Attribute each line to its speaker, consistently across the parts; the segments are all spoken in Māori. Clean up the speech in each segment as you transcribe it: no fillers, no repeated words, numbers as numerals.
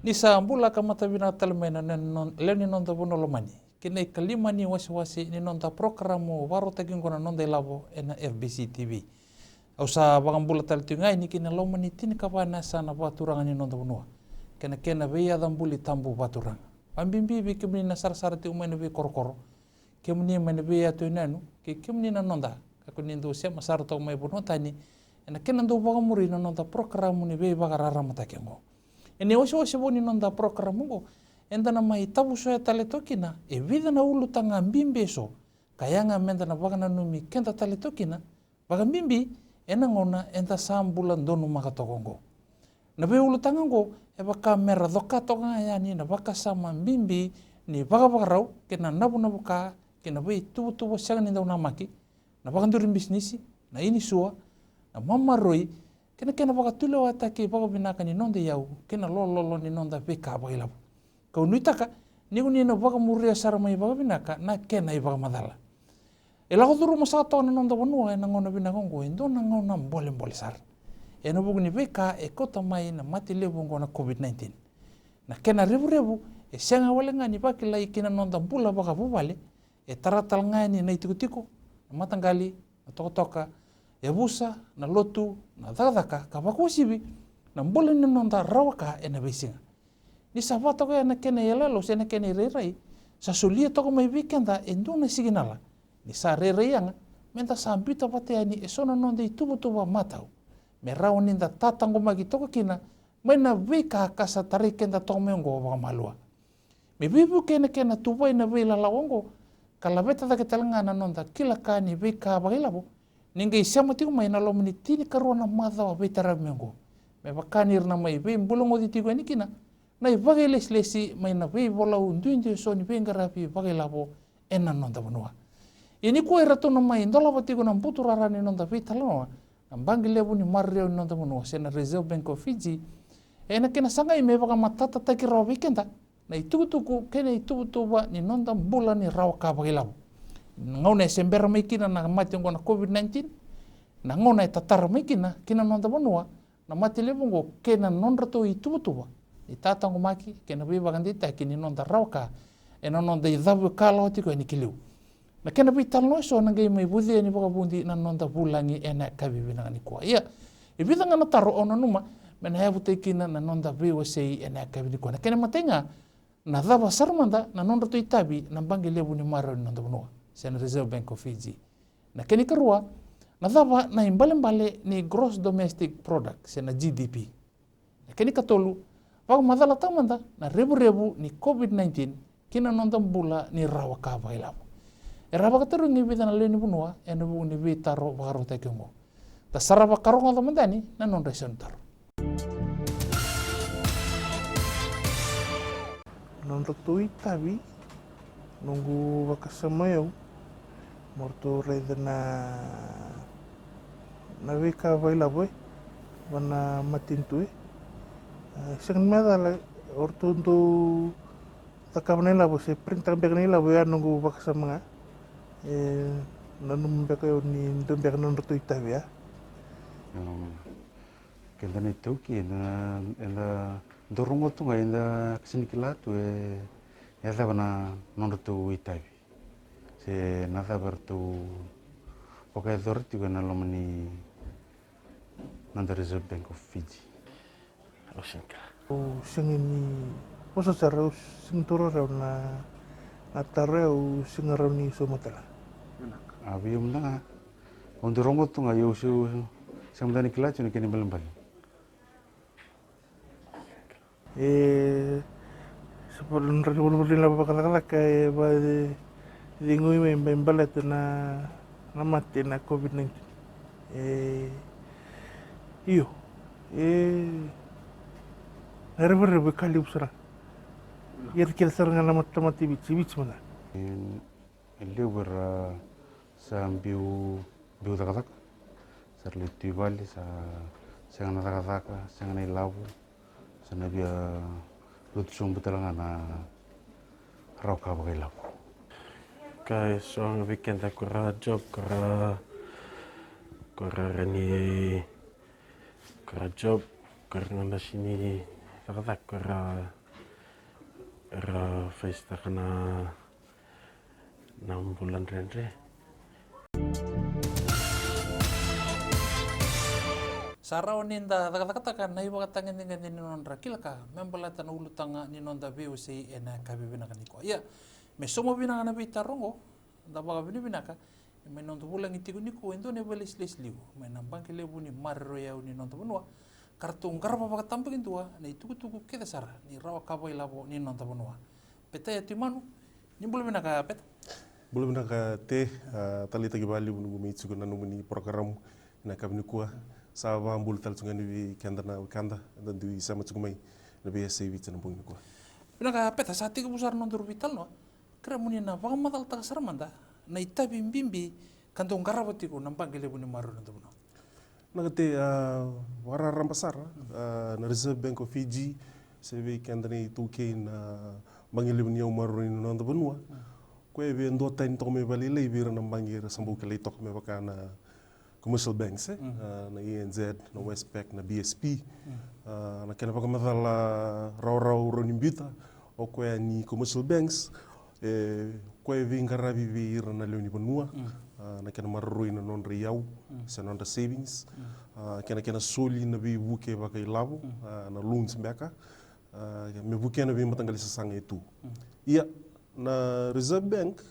Speaker 1: Nisa ambula kamata bina talmena leni nonda bunolo mani. Kene kalima ni wasi ni nonda programo waro tagingona nonda labo ena FBC TV. Ausa bagambula taltu ngai ni kina lomani tini kapana sana baturanga ni nonda bunua. Kena veia dambuli tambu baturanga. Pambimbi bi kemni na sar ti umene bi korokoro. Kemni mene veia tu nanu ke kemni na nonda. Kakuni ndo sema sar to mai bunua tani. Ena kena ndo bagamuri na nonda programo ni vei bagarara mata kengo. Ene osi boni nonda programo enda na mai tabu soya tale tokina e vida na ulu tanga mbimbe so kayanga menda na bagana numi kenda tale tokina baga mbimbi ena ngona enda sambula ndonu makatokongo na be ulu tanga ngo e baka mera doka toka yani na baka sama mbimbi ni baga rau kena nabu ka kena be tubu sanga ninda unamaki na baga ndurin bisnisi na ini sua na mama roi kena baga tulo atake baga binaka ni nonde yau kena lolo ni nonda beka baga kau nuitaka niku nina baga muria saramai baga binaka na kena baga madala. Ela ko duru masa to na nonda bonua na ngona binaka ngo endo na ngona mbole sar. E no bugu ni beka e kota mai na mati lebu ngona COVID-19. Na kena rebu e senga wale ngani baki lai kina nonda bula baga bubale e taratal ngani na itiko na matangali na toka e busa na lotu na dadaka ka bakusibi na mbole ni nonda rawaka e na besinga. Ni sabato ko na kene yelalo se na kene rerai sa sulia to mai weekenda enduna siginala ni sa rerai anga menta sambita pate ani e sona nonde tuba matau me rauninda tatango magi to kina mena weka kasa tarikenda to mengo ba malua me bibu kene tuba ina vela lawongo kala beta da ketalanga na nonda kila kani weka ba ilabo ninga isama tiku mai na lomni tini karona madha wa betara mengo me bakanir na mai be mbulongo ditigo ni kina nai bagai lesi mai na vei bola unduindi so ni pengarapi bagai labo ena nonda bonua. Ini ko era to mai ndola batigo na mputurara ni nonda vei taloa. Ambangi lebu ni marreo ni nonda bonua sena Reserve Bank of Fiji. Ena kena sanga ime baga matata taki rawa weekenda. Na ituku kena ituba ni nonda mbula ni rawa ka bagai labo. Ngona sembera mai kina na mati ngona COVID-19. Na ngona tatara mai kina nonda bonua. Na mati lebu ngo kena nonda to ituba. I tatango maki kena bi bagandita kini nonda rawka e nonda idhabu kala hoti ko ni kiliu na kena bi talno so na ngai mai budi ni baga bundi na nonda bulangi ena kabibi na ni kwa ia e bida ngana taro ona numa mena hebu tekina na nonda bi wasei ena kabibi ko na kena matenga na dhaba sarmanda na nonda to itabi na bangi lebu ni maro ni nonda bunua sena Reserve Bank of Fiji na keni karua na dhaba na imbale ni gross domestic product sena GDP na keni katolu pag madala tamanda na rebu ni COVID-19 kina nonda bula ni rawa ka bailamo. E rawa ka ni bida na leni bunua e na bu ni bitaro bagaro ta kengo. Ta saraba karonga tamandani na non resontar.
Speaker 2: Nonda tui tabi nunggu bakasamayo morto reda na weka bailabo wana matintui. Sen medala ortundu takamanela bo se printa begnela bo ya nungu bakasama nanum bekayo ni ndembek nonto itavia
Speaker 3: kenda ni toki na dorongo tunga enda kisinikilatu ya bana nonto itavi se nada bertu pokai dorti gana lomani nanda Reserve Bank of Fiji.
Speaker 2: Singini poso sarau singtoro na tareu singaroni somatala.
Speaker 3: Abi umna ondorongo tunga yosu samdani kilachu ni keni belembali.
Speaker 2: Sebelum la bakala kay ba dingoy may membalat na mati na COVID-19. Iyo. Rebu kali usara. Yer kira saranga na mati bici mana.
Speaker 3: Ele ber sambiu dakadak sarli tibali sangana dakaka sangana ilabu sanabia lutsum betalanga na rauka bagai labu.
Speaker 4: Kai soang weekend aku job kara rani kara job karena sini Takatako era festa kana 6 bulan rendre.
Speaker 1: Sarau ninda takataka na iwa katangin ninga ninonra kilaka membalata na ulutanga ninonda BOC ena kabibinaka niko. Ya, me somo binaka na bitarongo da baga binaka me nonto bulang itiku niko endo ne balis liu me nambang kelebu ni marro ya ni nonto bunwa kartung garba baga tampagin tua na ituku kita sara ni rawa kaboy labo ni nonto bunwa. Peta ya timanu ni bulu binaka peta.
Speaker 5: Bulu binaka te tali tagi bali bunu mitsuko na numuni program na kabini kuwa sa bambul tal tungani bi kanda na kanda dan di sama tsugumai na bi SAV tsana pung kuwa.
Speaker 1: Binaka peta sa tiga besar nonto rubital no. Kira muni na bang madal tak sarmanda na itabi bimbi kantong garabatiku nampang kelebu ni marro nonto bunwa.
Speaker 5: Nagate wara rampasar na Reserve Bank of Fiji sebe kanda ni 2K na bangile ni umaru ni nonto bunwa. Kwe be ndo tain to me bali le bira na bangira sambu kale to me bakana commercial banks na ENZ na Westpac na BSP na kena baka madala raw ronimbita o kwe ni commercial banks kwe vingara bibir na leoni benua na kena marroi na non riau sa non savings kena soli na bi buke baka ilabo na loans beka me buke na bi matangali sa sanga itu iya na Reserve Bank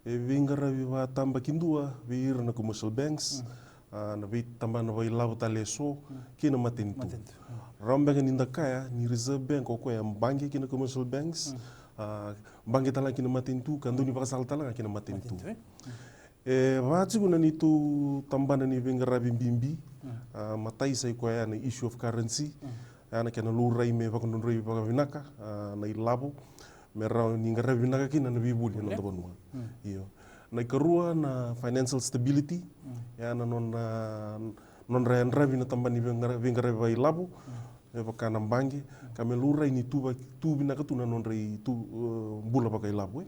Speaker 5: vingara viva tamba kindua vir na commercial banks na vi tamba na vai lavo taleso kina matentu rambanga ninda kaya ni Reserve Bank ko ya bangi kina commercial banks bangi tala kina matentu kanduni bakasal tala kina matentu vati guna nitu tamba na ni vingara bimbimbi matai sai ko ya na issue of currency ana kena lurai me bakon roi bakavinaka na ilabo merau ni ngara binaka kina na bibuli no tabonwa iyo na karua na financial stability ya na non ran rabi na tambani vingara vai labu e bakana bangi kamelura ini tu binaka tu na non rai tu bula bakai labu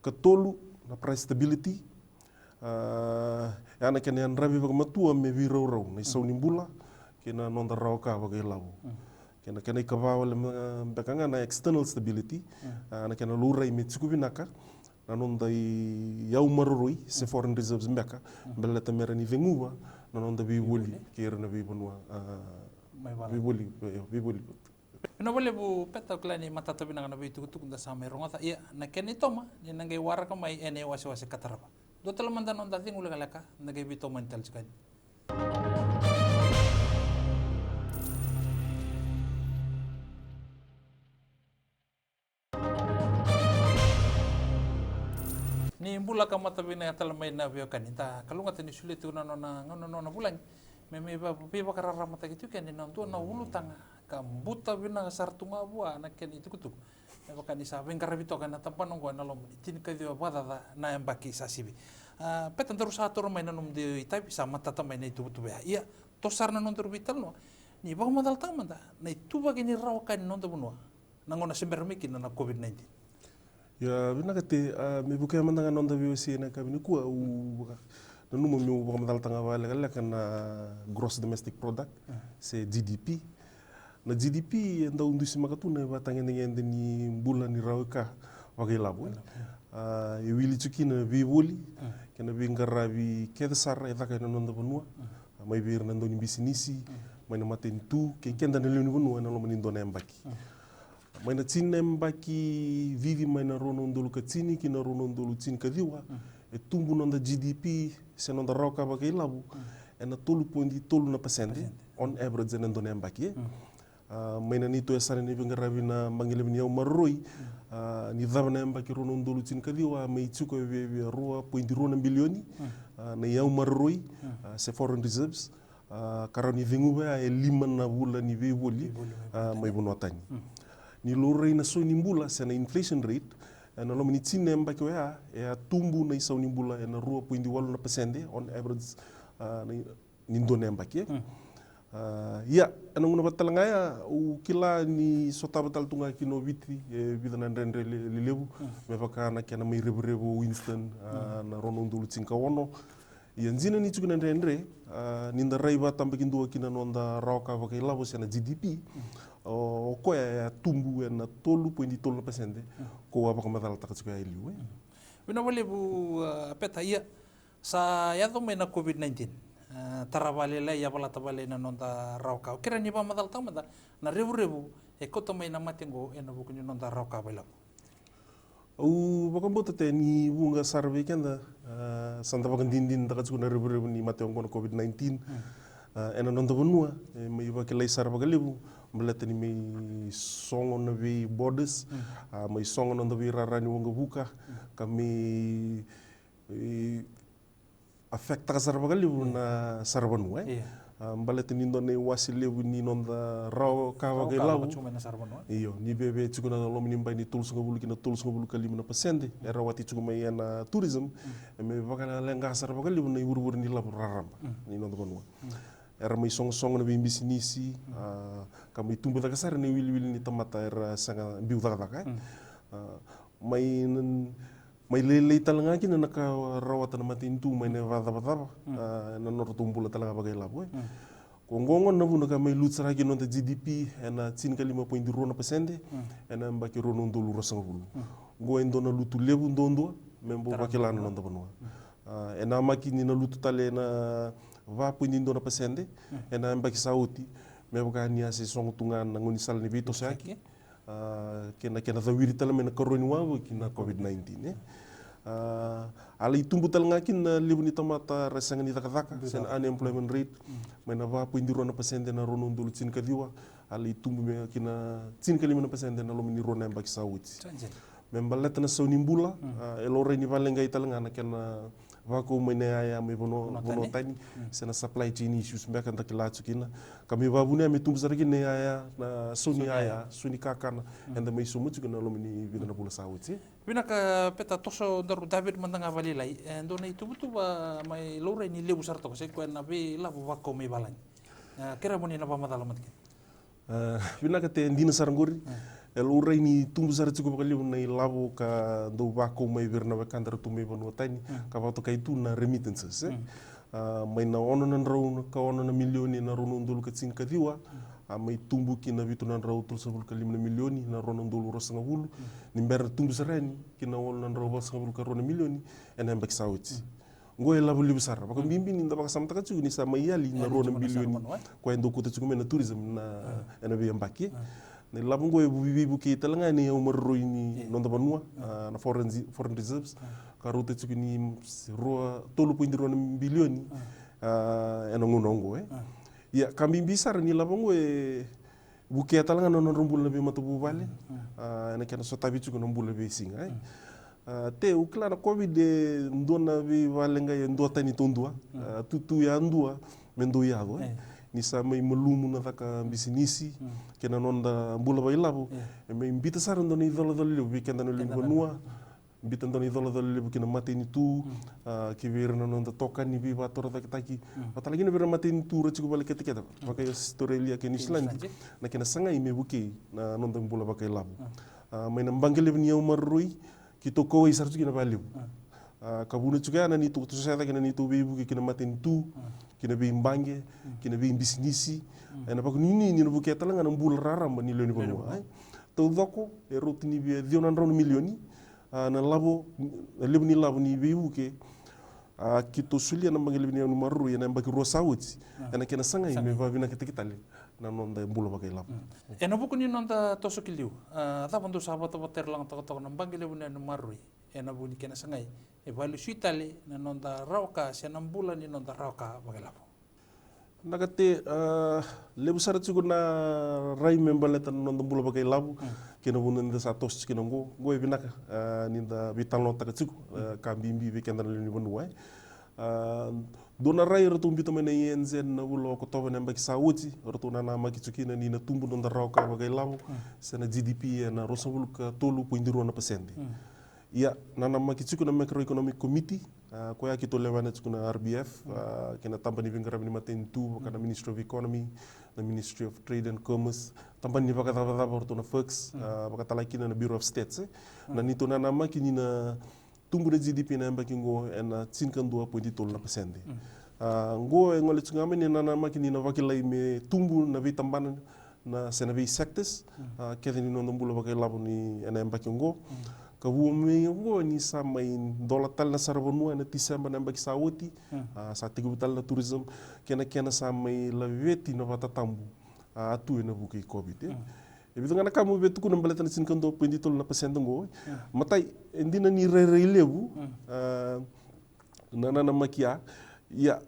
Speaker 5: ketolu na price stability ya na kena rabi bakamatua me viroro na sauni bula kena non rau ka bakai labu kena ikawawal bekanga na external stability na kena lurai me tsukubinaka na nonda yau marurui se foreign reserves mbeka bela tamera ni venguwa na nonda bibuli kira na bibunwa bibuli
Speaker 1: Ina boleh bu peta klani mata tabi na bitu kutuk da sama rongata iya na keni toma ni nangai wara kamai ene wasi kataraba do telamanda nonda ting ulagalaka nagai bito mental sekali. Ni bula ka mata bina talamay na biyo kanita kalunga tani sulit na nona bulan me ba karara mata gitu kan ni nantu na ulutanga kambuta bina sartunga bua na ken itu kutuk me ba kanisa ben karabito kana tampan ngo na lom tin ka dio bada na embaki sasibi petan terus atur may nanum di itai bisa mata tamay na itu tu ya iya tosar na non terbital no ni ba madal tamanda na itu ba gini raw kan non tabunwa nangona sembermiki na COVID-19
Speaker 5: ya bina kate me buka mandanga nonda BOC na kabini kuwa na numo mi buka mandal tanga wala kala kana gross domestic product se GDP na GDP nda undusi makatuna batanga ngende ni bula ni rawka wagai labo e wili chukina biboli kana bingara bi kedasar eta kana nonda bonua mai bir nando ni bisinisi mai na matentu ke kenda na leni bonua na lo manindo na mbaki maina tsini mbaki vivi maina rono ndolu ka tsini kina rono ndolu tsini ka diwa e tumbu nonda GDP se nonda roka baka ilabu e na tolu na pasente on average na ndone mbaki maina nito e sare ni vingarabi na mangile ni au maroi ni dhava na mbaki rono ndolu tsini ka diwa mai tsuko e roa pointi rona bilioni na iau maroi se foreign reserves karani vinguwa e lima na bula ni vevoli mai bunotani ni lorei na so ni mbula se na inflation rate na lo mini tsine mbaki wa e tumbu na isau ni mbula e na 2.8% on average ni ndone mbaki ya ana nguna batalanga ya u kila ni sota batal tunga kino vitri e bidana ndendre lebu me vakana kana mai rebu Winston na rono ndulu tsinka wono yanzina ni tsuguna ndendre ninda raiba tambakin duwa kina nonda rauka vakai labo se na GDP o ko ya tumbu na 3.3% ko apa kamadal tak suka iliu.
Speaker 1: Bina boleh bu peta ia sa ya tu main COVID-19 tarawale la ya pala tabale na nonta rauka kira ni pa madal tamada na rebu e ko to main na matingo e na bu kunyo nonta rauka bela.
Speaker 5: O bakambo te ni bunga sarve kenda santa bakan dindin tak suka na rebu ni mateng kono COVID-19 ena nonta benua mai ba kelai sar bagalibu melete ni mai songo na vi borders mai songo nonta vi rarani wonga buka kami affect tak sar bagalibu na sar benua balete ni ndone wasilebu ni nonta raw ka bagalabu iyo ni bebe tsuguna lomi ni mbai ni tools ngabulu kina tools ngabulu kalima na pasende era wati tsuguma yana tourism me bakana lenga sar bagalibu na wur ni labu raramba ni nonta benua era mai song-song na bisnisi kami tumbuh tak kasar ni wil-wil ni temata era sanga biu tak mai lele talanga kina naka rawatan matin tu mai ne vada na nor tumbula talanga bagai labu kongongon na buna kami lutsara ki nonta GDP ena 5.2% ena mbaki rono ndolu rosanga bulu go endona lutu lebu ndondo membo bakilana nonta banua ena makini na lutu tale na va pundindo na pasende ena mbaki sauti meboka ni ase song tungan na ngoni sal ni bito saki kena zawiri tala mena koroni wawo kina COVID-19 ala itumbu tal ngakin na libuni tamata rasanga ni takataka sen unemployment rate mena va pundiro na pasende na rono ndulu tsin kadiwa ala itumbu me kina tsin kalima na pasende na lomini rona mbaki sauti membaleta na sonimbula elore ni valenga italanga na kena wako mene aya me bono tani sena supply chain issues mbeka ntakila tsukina kami babune me tumbu saraki ne aya na suni aya suni kakana enda me sumu tsukina lomini bina na bula sauti
Speaker 1: bina ka peta toso daru David mandanga vali lai endo na itu butu ba mai lore ni lebu sarto ko se ko na be la wako me balani kira moni na pamadala matkin
Speaker 5: bina ka te ndina sarangori elore ni tumbu sar cukup kali unai labo ka do bako mai verna bakandar tu me bonu tani ka bato kai tu na remittances mai na ono na rau ka ono na milioni na rono ndulu ka tsin ka diwa mai tumbu ki na vitu na rau tul sabul kali na milioni na rono ndulu rosanga bulu ni ber tumbu sarani ki na ono na rau rosanga bulu ka rono milioni ena mbak sauti ngoe labo libu sar baka bimbi ni ndaba samta ka ni sa mai yali na rono milioni ko endo kuta cukup na tourism na ena be mbaki ne labung gue bubi ki talanga ni umur ini nonta banua na foreign reserves karuta cukup ni roa 3.2 bilion eno ngonongo ya kami bisar ni labung gue buki talanga non rumbul lebih matu bubale ena kana sotabi cukup nombul lebih singa te ukla na covid de ndona bi valenga ya ndota ni tondua tutu ya ndua mendo ya go ni sa mai melumu na taka bisinisi kena nonda bula bai labu mai mbita sar ndoni dola dola lebu kenda no lebu nua mbita ndoni dola dola lebu kena mate ni tu ki verna nonda toka ni bi bator tak taki patalagi na verna mate ni tu rachiku balik ketika pakai Australia ke New Zealand na kena sangai me buki na nonda bula bakai labu mai nambangel lebu ni umarui ki toko isar tu kena baliu kabuna juga na ni tu saya kena ni tu bibu kena mate ni tu kina bi mbange kina bi bisnisi ena pak nini ni bu keta langa nambul rara mani leni bono ai to doko e rotini bi diona ron milioni na labo lebu ni labo ni bi uke kito sulia na mbange lebu ni maru ya na mbaki rosawuti ena kena sanga me va vina ketikitali na nonda bulo bakai labo
Speaker 1: ena buku ni nonda tosokiliu ta pandu sahabat ter lang tok na mbange lebu ni maru ena bu ni kena sangai e valu suitale na nonda rauka se nambula ni nonda rauka bagalapo
Speaker 5: nakate lebu sar cukup na rai membale tan nonda bula bagai labu kena bunan da satos kena go e binaka ninda vital nota cukup kambimbi weekend na ni bonua dona rai rotu mbito mena yenzen na ulo ko toba na mbaki sauti rotu na nama ki cukina ni na tumbu nonda rauka bagai labu se na GDP na rosabul ka 3.2% ya nana makichuku na macroeconomic committee ko ya kito lewana chuku na RBF kena tambani vingara ni maten tu kana Ministry of Economy na Ministry of Trade and Commerce tambani baka taba borto na FOX baka talaki na Bureau of States na nito na nama kini na tumbu na GDP na mbaki ngo na 5.2% ngo ngole chungame ni nana nama kini na wakilai me tumbu na vitamban na senavi sectors kete ni nonda bula bakai labu ni ena embaki ngo ka wumi ngo ni sama in dola tal na sarabonua na Disemba na embaki sauti sa tigu tal na tourism kena sama i la veti na vatatambu atu na bukai covid Ebi ngana kamu betu kuna baleta na sin kando pendi tol na pasenda ngo matai endina ni re lebu na makia ya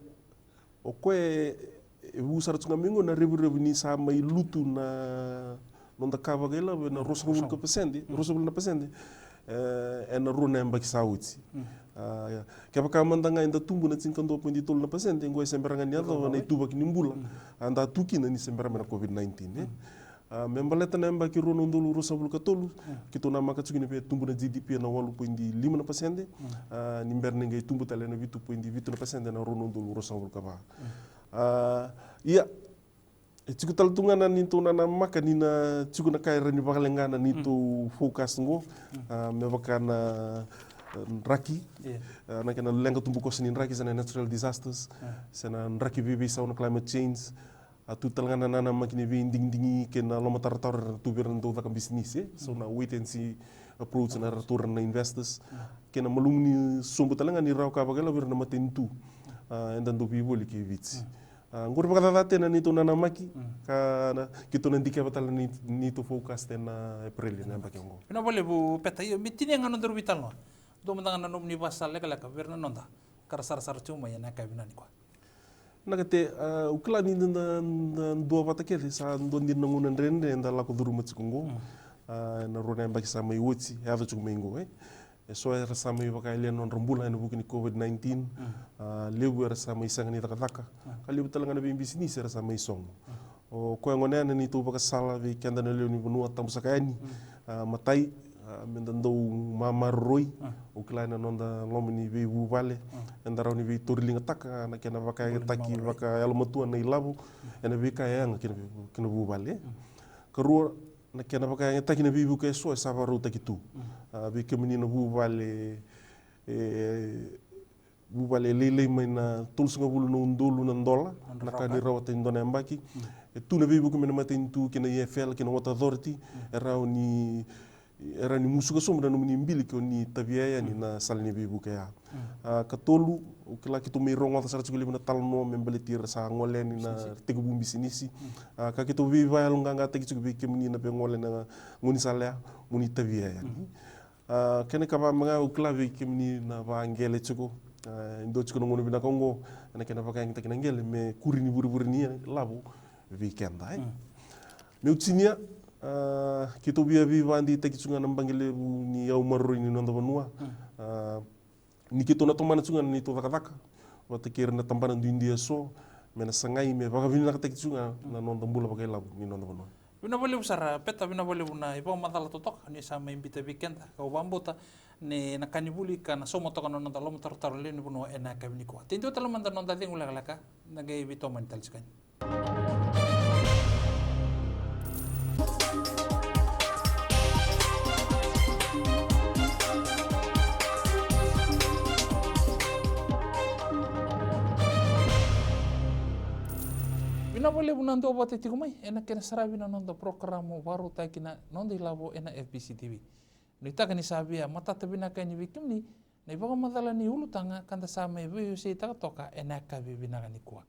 Speaker 5: okwe u sarat ngamingo na rebu ni sama i lutu na nonda kava gela na rosabul ka pasende rosabul na pasende na runa embaki sauti kaya ka mandanga inda tumbu na tsinkando pendi tol na pasende ngo semberanga niado na ituba kinimbula anda tuki na ni semberanga na covid-19 membaleta na embaki rono ndulu rosabul ka tolu kito na maka tsugini pe tumbu na GDP na 8.5% ni mberne ngai tumbu tale na 8.2% na rono ndulu rosabul ka ba iya tsiku tal tungana nito na maka ni na tsiku na kaira ni bakalengana nito focus ngo me bakana raki na kana lenga tumbu ko sinin raki sana natural disasters sana raki bibi sa climate change atu talangana nana makini vi ding kena loma tar tu beran do ka business so na wait and see approach na return na investors kena malumni sombo talanga ni raw ka bagala berna matentu and do people ki vits ngor bagala tena ni to nana maki ka kito na ndike batala ni to focus tena april na bakengo
Speaker 1: Ina boleh bu peta iyo mitini yang anu vital no do mandanga nom ni basal leka berna nonda karasar cuma ya na kabina ni kwa
Speaker 5: Nakate ukla ni na dua bata kele sa ndondi nangunan rende nda la ko duruma tsikungo na rona mbaki sa mai wotsi ya tu mengo so era sa mai baka ile non rombula na bukini covid-19 lebu era sa mai sanga ni taka kali betalanga na bimbi sini era sa mai song o ko ngone na ni tu baka sala vi kanda na le ni bunua tamu sakani matai mendando mama roi o kleina nonda lomini vi bu vale endara ni vi torlinga taka na kena baka taki baka almatua na ilabu ena vi kaya nga kena bu vale karua na kena baka taki na vi bu ke so sa varu taki tu vi kemini na bu vale lele mai na tulsunga bulu no ndolu na ndola na kani rawata ndona mbaki tu na vi bu kemina matin tu kena EFL kena water authority era ni musuka sombra no mbili ko ni tabiaya ni na salni bibu kaya katolu ukila kitu mirongo ta saratu na talno membeletir sa ngole ni na tegu bumbi sinisi ka kitu viva nganga tegi tsubi kemni na pe ngole na nguni salya muni tabiaya kene ka ba mga ukila vi kemni na ba ngele tsuko ndo tsuko ngono bina kongo na kena ba kaya ngita ngele me kurini buri ni labu weekend ai me utinia kito bia vandi teki tsunga nambangile ni au marro ni nonda vanua ni kito na tomana tsunga ni to vakavaka wata kira na tambana du India so mena sangai me baka vini na teki tsunga na nonda mbula bakai labu ni nonda vanua
Speaker 1: Bina boleh usara peta bina boleh buna ipo matala totok ni sama imbita weekend kau bambota ni nakani buli kana somo toka nonda lomo taru le ni buno ena kabini ko tinto tala manda nonda ding ulaka nagai bito mental sekali Bina boleh bunando obat itu kumai, enak kena sarabi na nonda programo baru tak kena nonda ilabo enak FBC TV. Nita kani sabia mata tabina kani bikim ni, na ibaga madala ni ulu tanga kanta sama ibu yusi taka toka enak kabi bina kani kuah.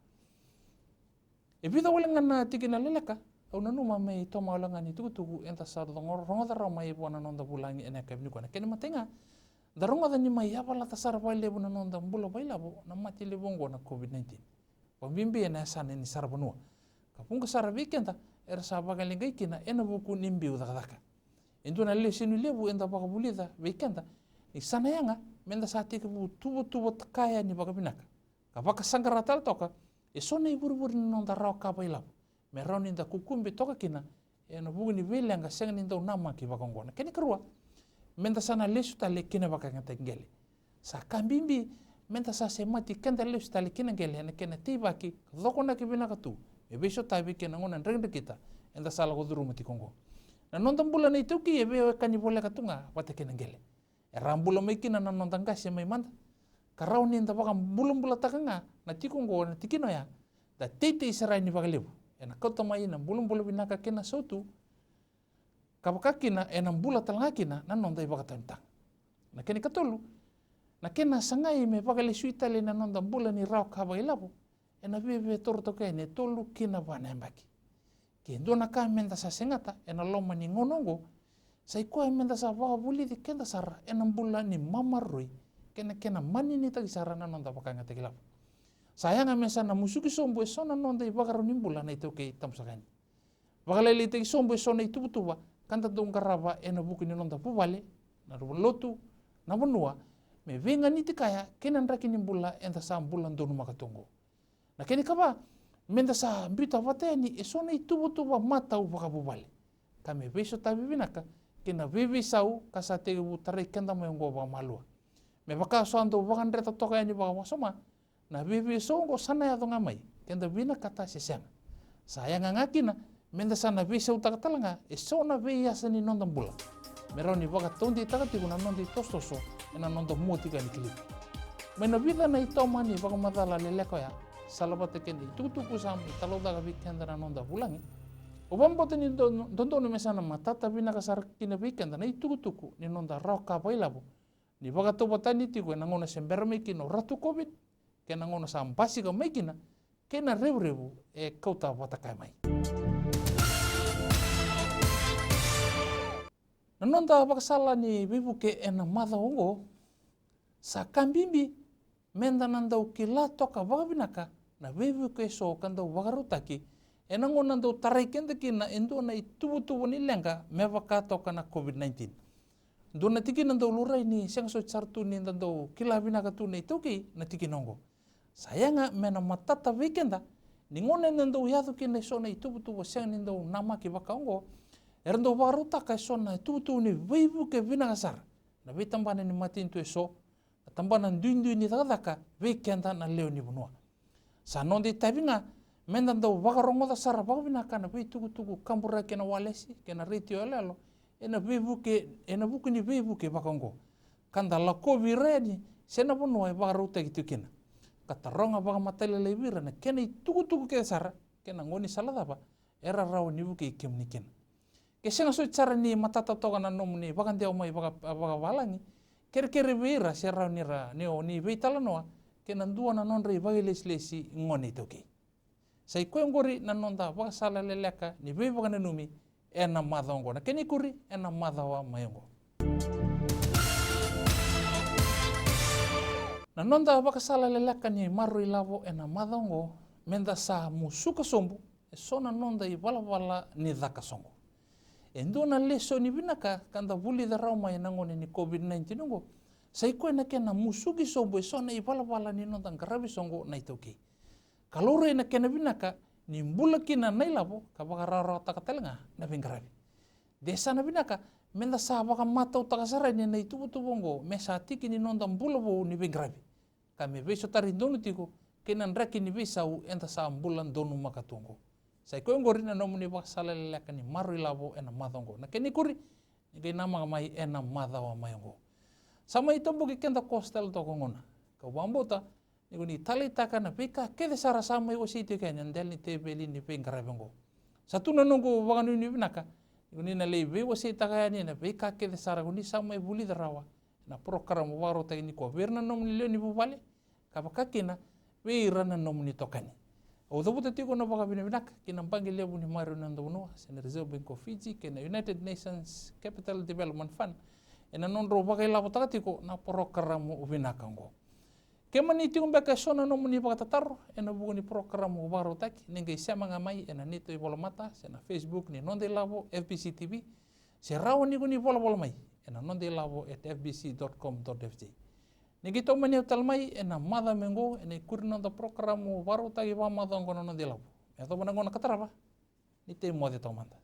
Speaker 1: Ibita boleh ngana tikina lelaka, au nanu mamai toma ulangan itu tugu enta sar dongor ronga dara mai ibu na nonda bulangi enak kabi ni kuah. Kena matenga, daronga dani mai apa la tasar baile bu na nonda bula bailabo na mati lebongo na COVID-19. Pembimbi ena sana ni sarbanua. Kapung kesara weekend ta era sabaga lingai kina ena buku nimbi udaka. Endo na le sinu lebu enda baka bulida weekend ta. Isana yanga menda sati ke bu tubo kaya ni baka binaka. Kapaka sangaratal toka esona ibur non darau kapa ilap. Merau ninda kukumbi toka kina ena buku ni welanga senga ninda unama ki baka ngona. Kene kerua menda sana lesu tale kina baka ngengele. Sa kambimbi menta sa semati kenda le stali kina gele na kena tiba ki doko na kibina katu e beso tabi kena ngona rende kita enda sala ko duru mati kongo na nonton bulan itu ki e be kani bola katunga wate kena gele e rambula mai kina na nonton kasi mai manda karau ni enda baka bulum bula takanga na tikongo na tikino ya da tete isarai ni baka lebu ena kota mai na bulum binaka kena sotu kabakakina ena bula talangakina na nonda ibakatantang na keni katolu na kena sangai me pagale suitale na nonda bula ni rau kaba ilabu ena bebe torto kene tolu kina bana mbaki ke ndona ka menda sa sengata ena loma ni ngonongo sai ko menda sa wa buli di kenda sara ena bula ni mamarui kena mani ni tagi sara na nonda pakanga tegilabu sayanga mesa na musuki sombo sona nonda ibakaro ni bula na ito ke tamsakani bakalele tegi sombo sona itubutuba kanta dong karaba ena buku ni nonda pubale na lotu na benua me venga ni tikaya kenan raki ni bula enta sa bulan donu makatongo na keni kaba menda sa mbita wateni esona itubutuba mata ubaka pubale kame beso tabi binaka kena vivi sau kasa tege butare kenda moyongo ba malua me baka soando bakan reta toka ni baka wasoma na vivi songo sana ya donga mai kenda bina kata sesanga sayanga ngakina menda sana visa utakatalanga esona veia sani nonda bula meroni baka tondi takati kuna nondi tostoso ena nonda mutika ni klip mena vida na itoma ni baka madala leleko ya salabate kendi tukutuku sam italoda ka vikenda na nonda bulangi obambote ni dondono mesana matata bina kasar kina vikenda na tukutuku ni nonda roka bailabo ni baka tobatani tiku ena ngona semberme kino ratu covid kena ngona sampasi ka mekina kena rebu kauta watakai mai nanonda bakasala ni bibuke ena mada ongo sa kambimbi menda nanda ukila toka bagabinaka na bibuke so kanda bagarutaki ena ngona nanda tarai kendeki na endo na itubu ni lenga mevaka toka na COVID-19 dona tiki nanda ulurai ni siang so chartu ni nanda kila binaka tu na itoki na tiki nongo sayanga mena matata weekenda ni ngona nanda uyadu kina so na itubu siang nanda namaki baka ongo erndo baru taka sona tutu ni weibu ke vinagasar na vitambana ni matintu eso tambana ndundu ni takadaka weekenda na leo ni bunua sanondi tabinga mendando bagarongo da sara bagvinaka na tugu kambura kena walesi kena ritio lelo ena buku ni weibu ke bakongo kanda la covid redi sena bunua bagaruta gitu kena kataronga baga matele lebira na kena tugu ke sara kena ngoni salada ba era rawo ni buke kemni kena kesenga so cara ni matata toga na nomu ni bakan dia mai baga walangi kere beira serra ni beitala noa kenan dua na non rei bagi leslesi ngoni toki sai ko ngori na nonda baga sala leleka ni be baga na numi ena madongo na keni kuri ena madawa mayongo na nonda baga sala leleka ni maru ilavo ena madongo menda sa musuka sombu sona nonda i bala ni daka songo endo na leso ni binaka kanda buli da rauma ya nangone ni COVID-19 ngo sai ko na kena musugi sombo so na ibala ni nonda ngarabi songo na itoki kalore na kena binaka ni mbula kina nailabo kabagarara takatelenga na bingarabi desa na binaka menda sa baka mata utakasara ni na itubutubongo mesa tiki ni nonda mbula bo ni bingarabi kame beso tari donu tiko kenan raki ni besau enta sa mbulan donu makatungo sai ko ngori na nomu ni bakasala leleka ni maru ilabo ena madongo na keni kuri ni kay nama mai ena madawa mayongo sama ito bugi kenda kostel to ngona ka wambota ni kuni talitaka na pika kede sara sama yo siti kanya ndel ni tebeli ni pengarabengo satu na nongo waganu ni binaka ni kuni na lebe wo sita kaya ni na pika kede sara kuni sama buli darawa na program waro ni ko verna nomu ni leo ni bubale kabakakina weira na nomu ni tokani o dabuta tiko na baka binabinak kinampangi lebu ni Mario Nando Bunua sena Reserve Bank of Fiji kena United Nations Capital Development Fund ena nonro baka ilabo takatiko na program ubinakango kemani tiko baka sona no muni baka tatar ena buku ni program ubaro taki ninga isama ngamai ena nito ibolomata sena Facebook ni nonde labo FBC TV se rawo ni kuni bola mai ena nonde labo @fbc.com.fj Nigito mani talmai ena mada mengo ena kurino da programu baru tagi ba mada ngono no dilabo. Eto bana ngono kataraba. Nite mo de tomanda.